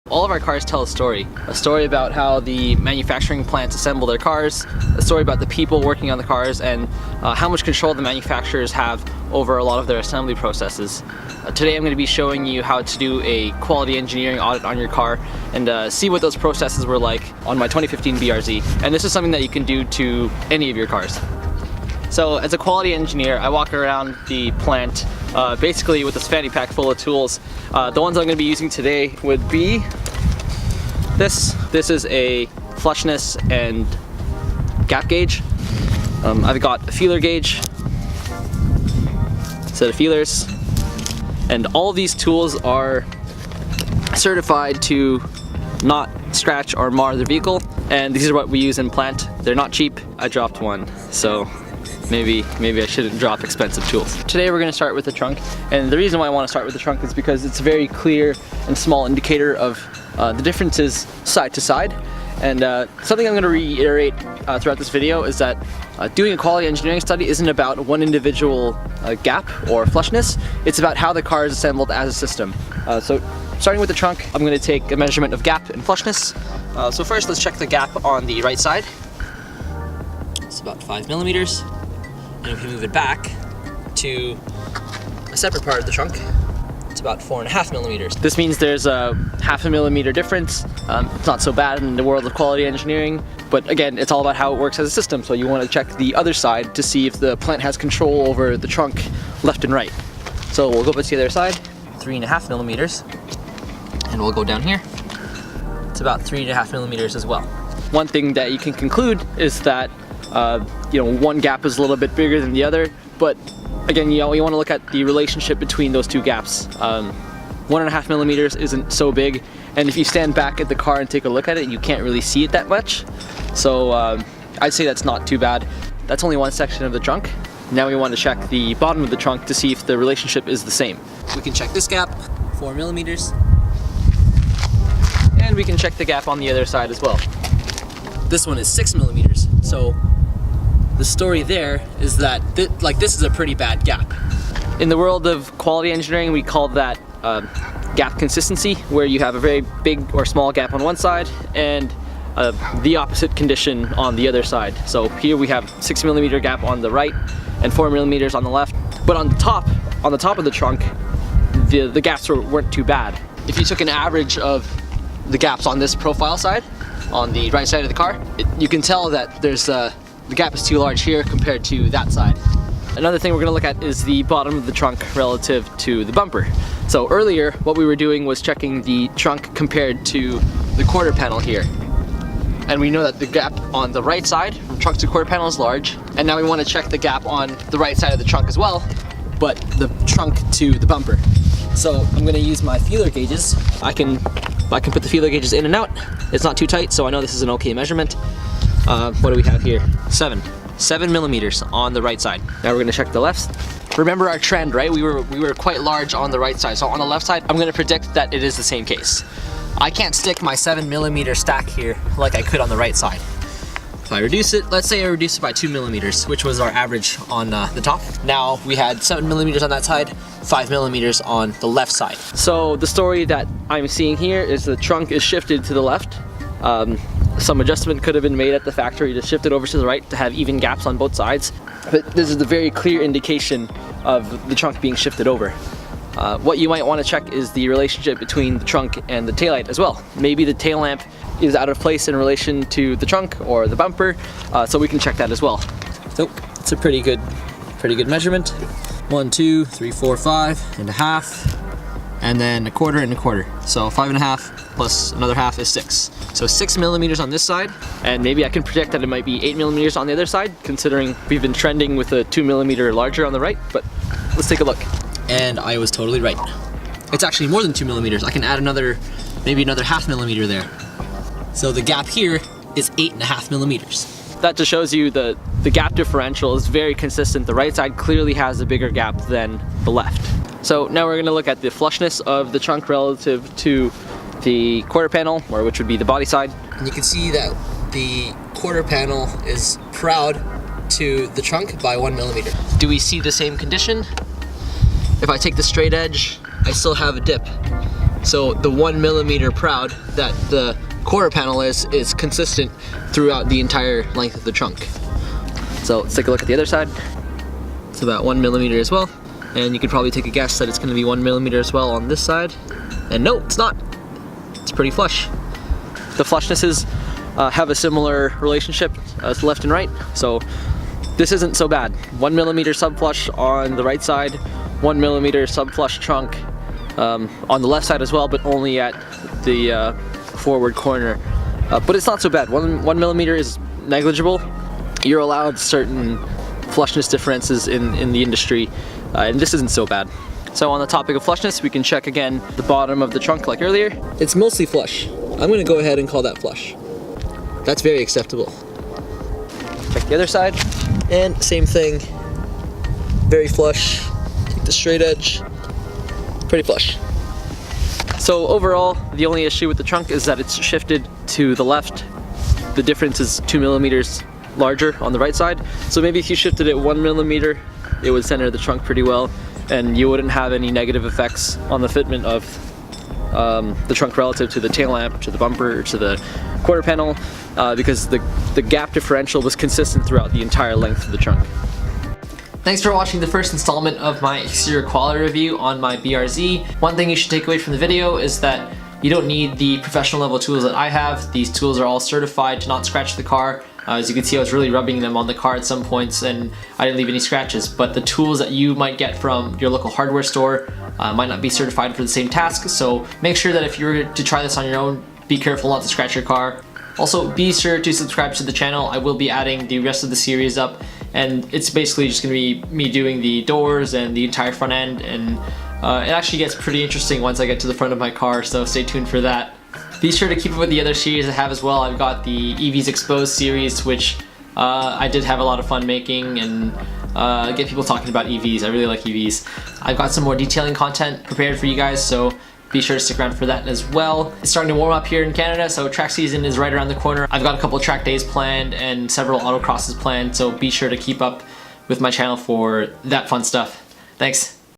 All of our cars tell a story about how the manufacturing plants assemble their cars, a story about the people working on the cars, and how much control the manufacturers have over a lot of their assembly processes. Today I'm going to be showing you how to do a quality engineering audit on your car and see what those processes were like on my 2015 BRZ. And this is something that you can do to any of your cars. So as a quality engineer, I walk around the plant basically with this fanny pack full of tools. The ones I'm going to be using today would be this. This is a flushness and gap gauge. I've got a feeler gauge, set of feelers, and all of these tools are certified to not scratch or mar the vehicle, and these are what we use in plant. They're not cheap. I dropped one, so maybe I shouldn't drop expensive tools. Today we're going to start with the trunk, and the reason why I want to start with the trunk is because it's a very clear and small indicator of the differences side to side. And something I'm going to reiterate throughout this video is that doing a quality engineering study isn't about one individual gap or flushness. It's about how the car is assembled as a system. So starting with the trunk, I'm going to take a measurement of gap and flushness. So first let's check the gap on the right side. It's about 5 millimeters. And if we move it back to a separate part of the trunk, it's about 4.5 millimeters. This means there's a 0.5 millimeter difference. It's not so bad in the world of quality engineering, but again, it's all about how it works as a system. So you want to check the other side to see if the plant has control over the trunk left and right. So we'll go back to the other side, 3.5 millimeters, and we'll go down here. It's about 3.5 millimeters as well. One thing that you can conclude is that one gap is a little bit bigger than the other, but again, you want to look at the relationship between those two gaps. 1.5 millimeters isn't so big, and if you stand back at the car and take a look at it, you can't really see it that much. So I'd say that's not too bad. That's only one section of the trunk. Now we want to check the bottom of the trunk to see if the relationship is the same. We can check this gap, 4 millimeters, and we can check the gap on the other side as well. This one is 6 millimeters. So the story there is that this is a pretty bad gap. In the world of quality engineering, we call that gap consistency, where you have a very big or small gap on one side and the opposite condition on the other side. So here we have 6 millimeter gap on the right and 4 millimeters on the left. But on the top of the trunk, the gaps weren't too bad. If you took an average of the gaps on this profile side, on the right side of the car, you can tell that the gap is too large here compared to that side. Another thing we're going to look at is the bottom of the trunk relative to the bumper. So earlier, what we were doing was checking the trunk compared to the quarter panel here. And we know that the gap on the right side, from trunk to quarter panel, is large. And now we want to check the gap on the right side of the trunk as well, but the trunk to the bumper. So I'm going to use my feeler gauges. I can put the feeler gauges in and out. It's not too tight, so I know this is an okay measurement. What do we have here? 7 millimeters on the right side. Now we're going to check the left. Remember our trend, right? We were quite large on the right side. So on the left side, I'm going to predict that it is the same case. I can't stick my 7 millimeter stack here like I could on the right side. If I reduce it, let's say I reduce it by 2 millimeters, which was our average on the top. Now we had 7 millimeters on that side, 5 millimeters on the left side. So the story that I'm seeing here is the trunk is shifted to the left. Some adjustment could have been made at the factory to shift it over to the right to have even gaps on both sides. But this is a very clear indication of the trunk being shifted over. What you might want to check is the relationship between the trunk and the taillight as well. Maybe the tail lamp is out of place in relation to the trunk or the bumper, so we can check that as well. So it's a pretty good measurement. 1, 2, 3, 4, 5.5, and then a quarter and a quarter. So 5.5 plus another half is 6. So 6 millimeters on this side, and maybe I can predict that it might be 8 millimeters on the other side, considering we've been trending with a 2 millimeter larger on the right, but let's take a look. And I was totally right. It's actually more than 2 millimeters. I can add maybe another 0.5 millimeter there. So the gap here is 8.5 millimeters. That just shows you the gap differential is very consistent. The right side clearly has a bigger gap than the left. So now we're going to look at the flushness of the trunk relative to the quarter panel, which would be the body side. And you can see that the quarter panel is proud to the trunk by 1 millimeter. Do we see the same condition? If I take the straight edge, I still have a dip. So the 1mm proud that the quarter panel is consistent throughout the entire length of the trunk. So let's take a look at the other side. It's about 1mm as well. And you could probably take a guess that it's going to be 1mm as well on this side. And no, it's not. It's pretty flush. The flushnesses have a similar relationship as left and right. So this isn't so bad. 1mm subflush on the right side, 1mm subflush trunk on the left side as well, but only at the forward corner. But it's not so bad. 1mm is negligible. You're allowed certain flushness differences in the industry, and this isn't so bad. So on the topic of flushness, we can check again the bottom of the trunk like earlier. It's mostly flush. I'm going to go ahead and call that flush. That's very acceptable. Check the other side, and same thing. Very flush. Take the straight edge. Pretty flush. So overall, the only issue with the trunk is that it's shifted to the left. The difference is 2mm larger on the right side. So maybe if you shifted it 1mm, it would center the trunk pretty well, and you wouldn't have any negative effects on the fitment of the trunk relative to the tail lamp, to the bumper, to the quarter panel, because the gap differential was consistent throughout the entire length of the trunk. Thanks for watching the first installment of my exterior quality review on my BRZ. One thing you should take away from the video is that you don't need the professional level tools that I have. These tools are all certified to not scratch the car. As you can see, I was really rubbing them on the car at some points and I didn't leave any scratches. But the tools that you might get from your local hardware store might not be certified for the same task. So make sure that if you were to try this on your own, be careful not to scratch your car. Also, be sure to subscribe to the channel. I will be adding the rest of the series up, and it's basically just going to be me doing the doors and the entire front end, and it actually gets pretty interesting once I get to the front of my car, so stay tuned for that. Be sure to keep up with the other series I have as well. I've got the EVs Exposed series, which I did have a lot of fun making, and get people talking about EVs. I really like EVs. I've got some more detailing content prepared for you guys, so be sure to stick around for that as well. It's starting to warm up here in Canada, so track season is right around the corner. I've got a couple track days planned and several autocrosses planned, so be sure to keep up with my channel for that fun stuff. Thanks.